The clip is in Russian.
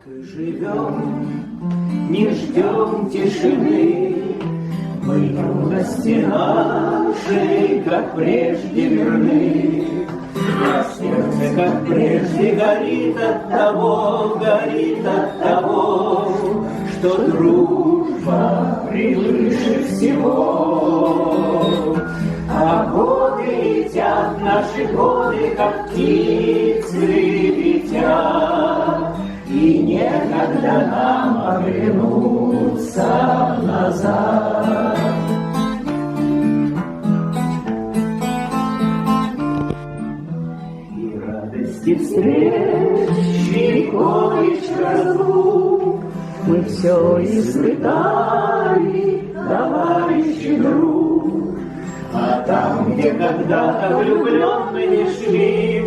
Так и живем, не ждем тишины, мы юности нашей, как прежде, верны. А сердце, как прежде, горит от того, что дружба превыше всего. А годы летят, наши годы, как птицы летят, и некогда нам оглянуться назад. И радости встреч, и горечь разлук мы все испытали, товарищ и друг. А там, где когда-то влюбленными шли,